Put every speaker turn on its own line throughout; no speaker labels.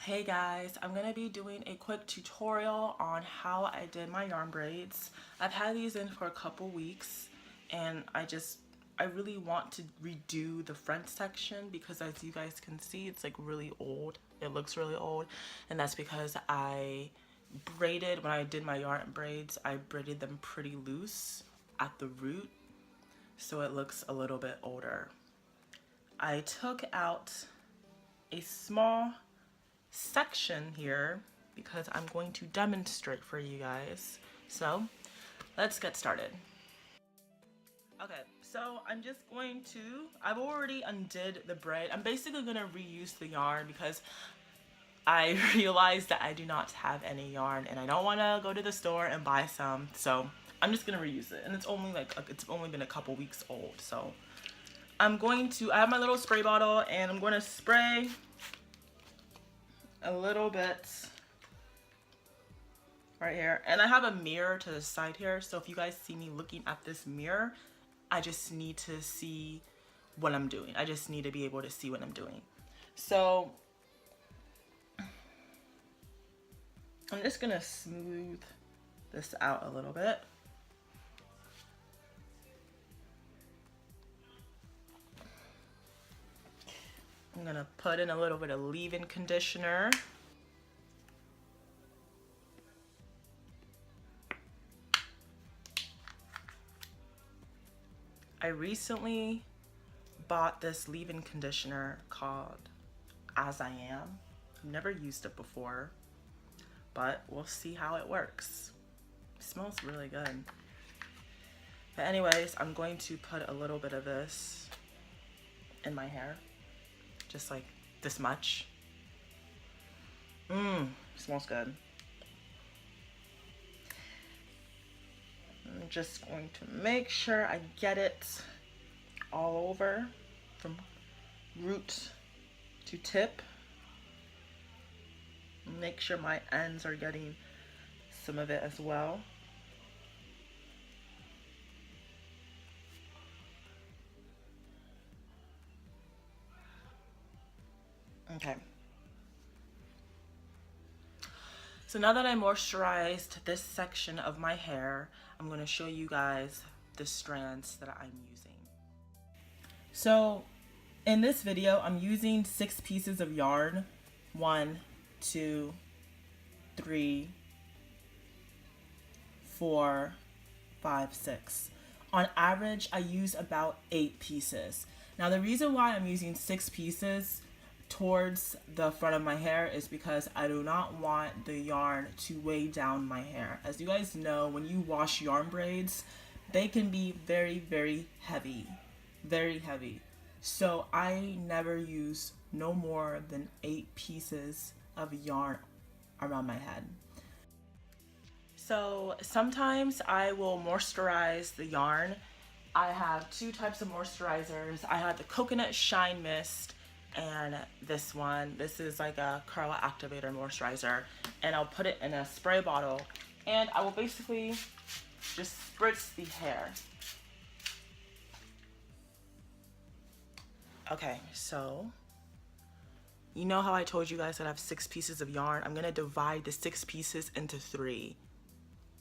Hey guys, I'm gonna be doing a quick tutorial on how I did my yarn braids. I've had these in for a couple weeks and I really want to redo the front section because as you guys can see, it's like really old. It looks really old, and that's because I braided, when I did my yarn braids, I braided them pretty loose at the root, so it looks a little bit older. I took out a small section here because I'm going to demonstrate for you guys. So let's get started. Okay, so I've already undid the braid. I'm basically gonna reuse the yarn because I realized that I do not have any yarn and I don't want to go to the store and buy some, so I'm just gonna reuse it. And it's only been a couple weeks old, so I have my little spray bottle and I'm going to spray a little bit right here, and I have a mirror to the side here, so if you guys see me looking at this mirror, I just need to see what I'm doing. I just need to be able to see what I'm doing. So I'm just gonna smooth this out a little bit. I'm gonna put in a little bit of leave-in conditioner. I recently bought this leave-in conditioner called As I Am. I've never used it before, but we'll see how it works. It smells really good. But anyways, I'm going to put a little bit of this in my hair, just like this much. Smells good. I'm just going to make sure I get it all over from root to tip. Make sure my ends are getting some of it as well. Okay. So now that I moisturized this section of my hair, I'm going to show you guys the strands that I'm using. So in this video, I'm using 6 pieces of yarn. 1, 2, 3, 4, 5, 6. On average, I use about 8 pieces. Now the reason why I'm using 6 pieces towards the front of my hair is because I do not want the yarn to weigh down my hair. As you guys know, when you wash yarn braids, they can be very, very heavy. Very heavy. So I never use no more than 8 pieces of yarn around my head. So sometimes I will moisturize the yarn. I have 2 types of moisturizers. I have the Coconut Shine Mist and this one. This is like a curl activator moisturizer, and I'll put it in a spray bottle and I will basically just spritz the hair. Okay, so you know how I told you guys that I have 6 pieces of yarn? I'm gonna divide the 6 pieces into 3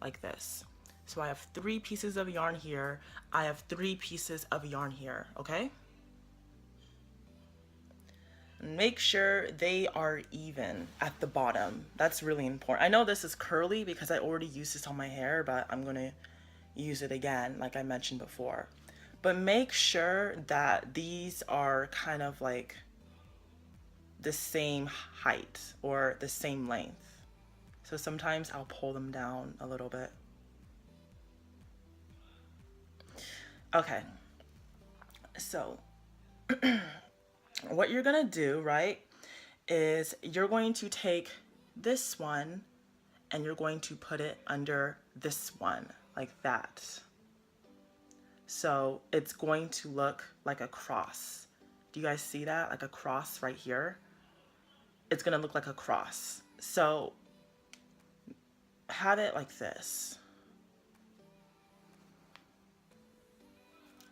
like this. So I have 3 pieces of yarn here. I have 3 pieces of yarn here, okay? Make sure they are even at the bottom. That's really important. I know this is curly because I already used this on my hair, but I'm gonna use it again like I mentioned before. But make sure that these are kind of like the same height or the same length. So sometimes I'll pull them down a little bit. Okay, so what you're gonna do, right, is you're going to take this one and you're going to put it under this one like that. So it's going to look like a cross. Do you guys see that? Like a cross right here? It's gonna look like a cross. So have it like this.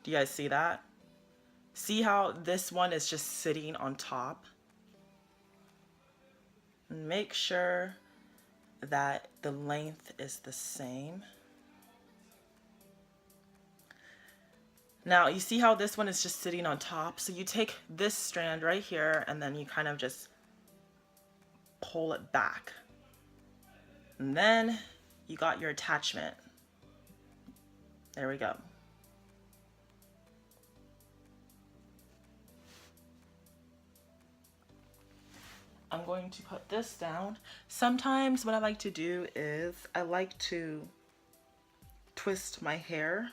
Do you guys see that? See how this one is just sitting on top? Make sure that the length is the same. Now you see how this one is just sitting on top? So you take this strand right here and then you kind of just pull it back. And then you got your attachment. There we go. I'm going to put this down. Sometimes what I like to do is I like to twist my hair.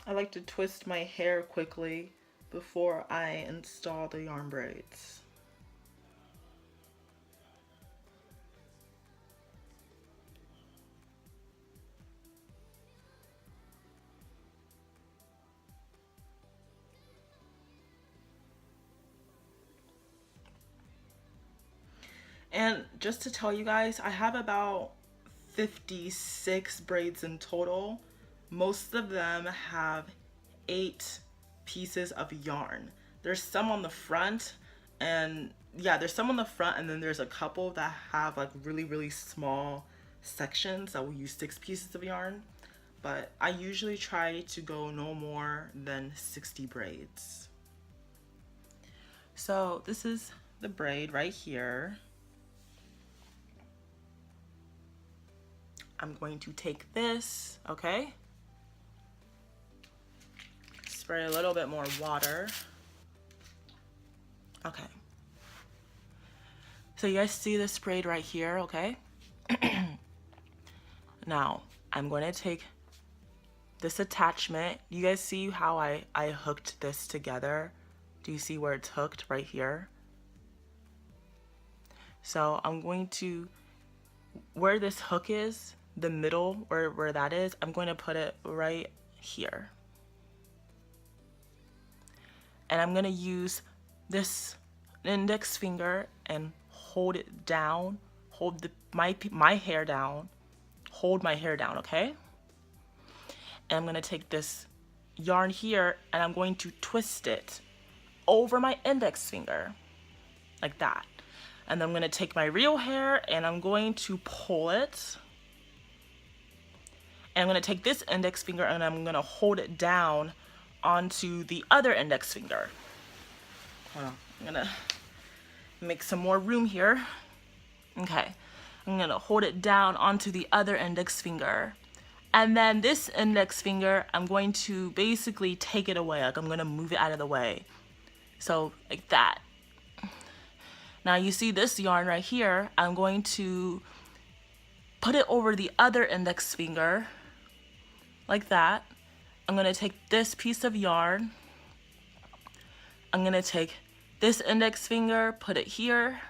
I like to twist my hair quickly before I install the yarn braids. And just to tell you guys, I have about 56 braids in total. Most of them have 8 pieces of yarn. There's some on the front, and yeah, there's some on the front, and then there's a couple that have like really small sections that will use 6 pieces of yarn. But I usually try to go no more than 60 braids. So this is the braid right here. I'm going to take this, okay? Spray a little bit more water. Okay. So you guys see this braid right here, okay? Now, I'm going to take this attachment. You guys see how I hooked this together? Do you see where it's hooked right here? So I'm going to, where this hook is, the middle, where that is, I'm going to put it right here. And I'm going to use this index finger and hold it down, hold my hair down, hold my hair down, okay? And I'm going to take this yarn here and I'm going to twist it over my index finger, like that. And then I'm going to take my real hair and I'm going to pull it. And I'm going to take this index finger and I'm going to hold it down onto the other index finger. Hold on. I'm going to make some more room here. Okay. I'm going to hold it down onto the other index finger. And then this index finger, I'm going to basically take it away. Like I'm going to move it out of the way. So like that. Now you see this yarn right here. I'm going to put it over the other index finger. Like that. I'm going to take this piece of yarn. I'm going to take this index finger, put it here,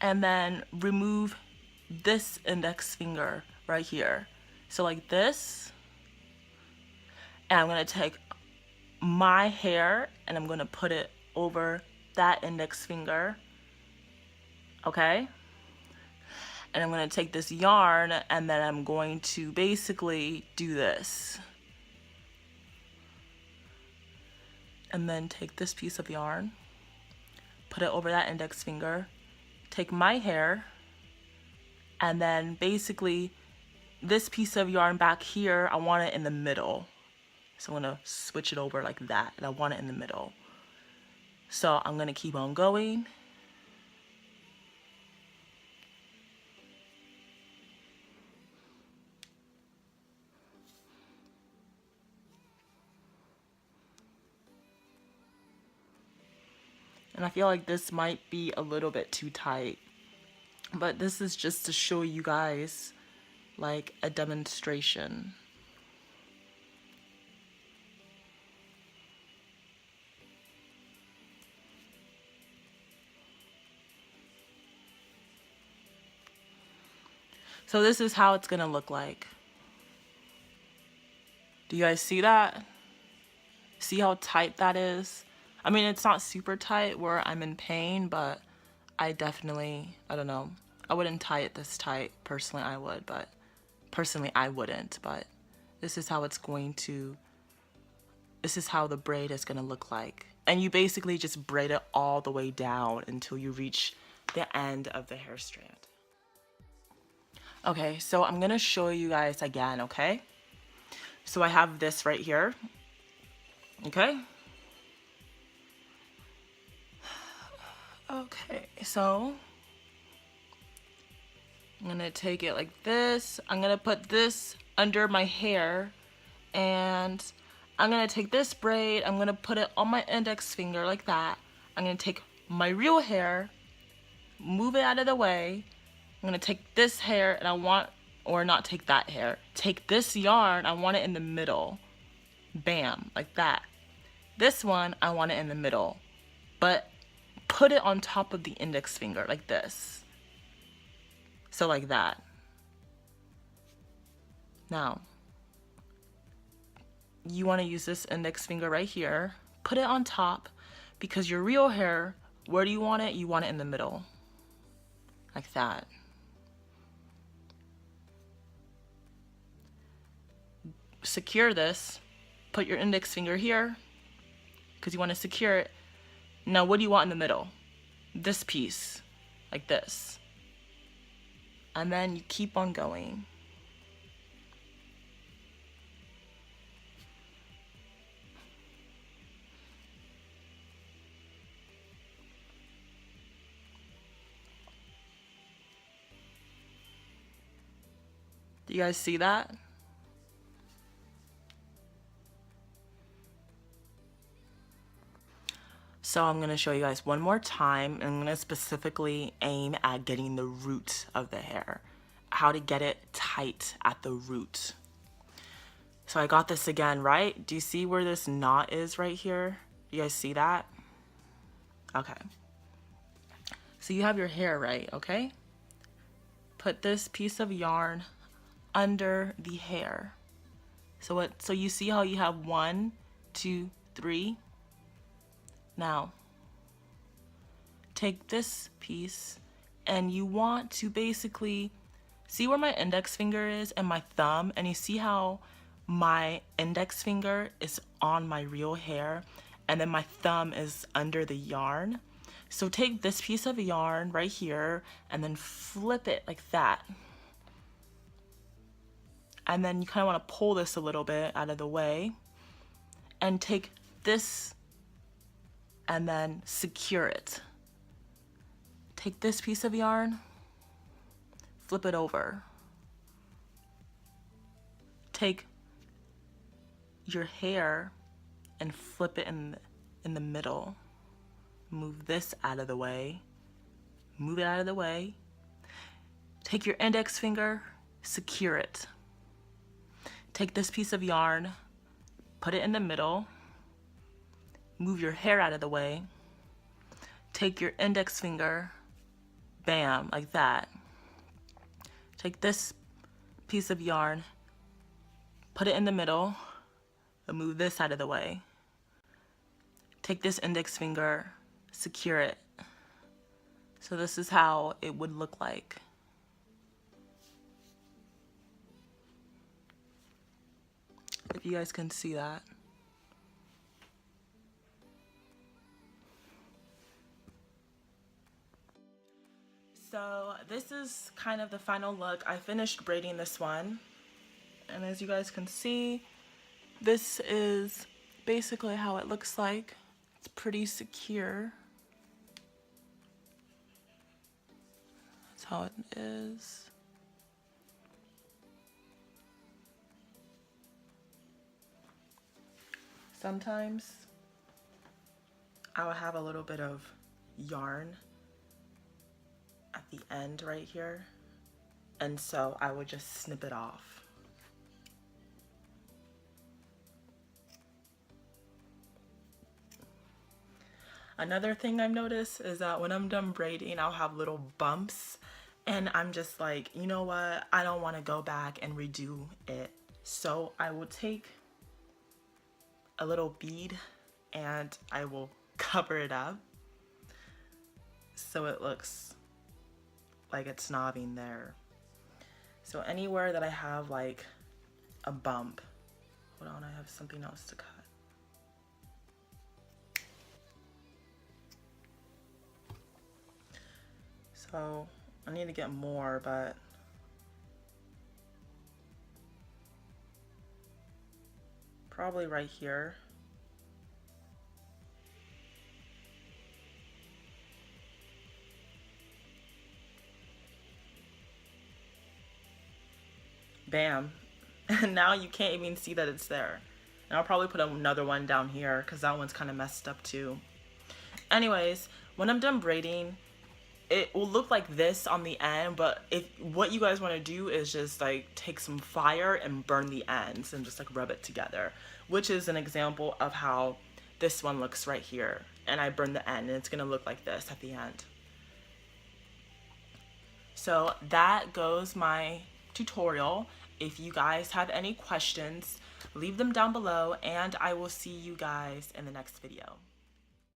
and then remove this index finger right here. So like this. And I'm going to take my hair and I'm going to put it over that index finger. Okay? And I'm going to take this yarn and then I'm going to basically do this. And then take this piece of yarn, put it over that index finger, take my hair, and then basically this piece of yarn back here, I want it in the middle. So I'm going to switch it over like that, and I want it in the middle. So I'm going to keep on going. And I feel like this might be a little bit too tight. But this is just to show you guys like a demonstration. So this is how it's gonna look like. Do you guys see that? See how tight that is? I mean, it's not super tight where I'm in pain, but I definitely, I don't know. I wouldn't tie it this tight. Personally, I would, but personally, I wouldn't. But this is how it's going to this is how the braid is gonna look like. And you basically just braid it all the way down until you reach the end of the hair strand. Okay, so I'm gonna show you guys again, okay? So I have this right here, okay? Okay, so I'm gonna take it like this. I'm gonna put this under my hair, and I'm gonna take this braid, I'm gonna put it on my index finger like that. I'm gonna take my real hair, move it out of the way. I'm gonna take this hair and I want, or not take that hair, take this yarn, I want it in the middle. Bam, like that. This one, I want it in the middle, but put it on top of the index finger like this. So like that. Now, you want to use this index finger right here, put it on top, because your real hair, where do you want it? You want it in the middle, like that. Secure this, put your index finger here, because you want to secure it. Now what do you want in the middle? This piece, like this. And then you keep on going. Do you guys see that? So I'm gonna show you guys one more time, and I'm gonna specifically aim at getting the root of the hair, how to get it tight at the root. So I got this again, right? Do you see where this knot is right here? You guys see that? Okay. So you have your hair, right, okay? Put this piece of yarn under the hair. So you see how you have 1, 2, 3? Now, take this piece and you want to basically see where my index finger is and my thumb, and you see how my index finger is on my real hair and then my thumb is under the yarn. So take this piece of yarn right here and then flip it like that. And then you kind of want to pull this a little bit out of the way and take this and then secure it. Take this piece of yarn, flip it over. Take your hair and flip it in the middle. Move this out of the way. Move it out of the way. Take your index finger, secure it. Take this piece of yarn, put it in the middle. Move your hair out of the way. Take your index finger, bam, like that. Take this piece of yarn, put it in the middle, and move this out of the way. Take this index finger, secure it. So this is how it would look like. If you guys can see that. So this is kind of the final look. I finished braiding this one, and as you guys can see, this is basically how it looks like. It's pretty secure. That's how it is. Sometimes I will have a little bit of yarn at the end right here, and so I would just snip it off. Another thing I've noticed is that when I'm done braiding, I'll have little bumps, and I'm just like, you know what, I don't want to go back and redo it. So I will take a little bead and I will cover it up so it looks like it's knobbing there. So anywhere that I have like a bump, hold on, I have something else to cut. So I need to get more, but probably right here. Bam. And now you can't even see that it's there. And I'll probably put another one down here because that one's kind of messed up too. Anyways, when I'm done braiding, it will look like this on the end, but if what you guys want to do is just like take some fire and burn the ends and just like rub it together, which is an example of how this one looks right here. And I burn the end and it's gonna look like this at the end. So that goes my tutorial. If you guys have any questions, leave them down below and I will see you guys in the next video.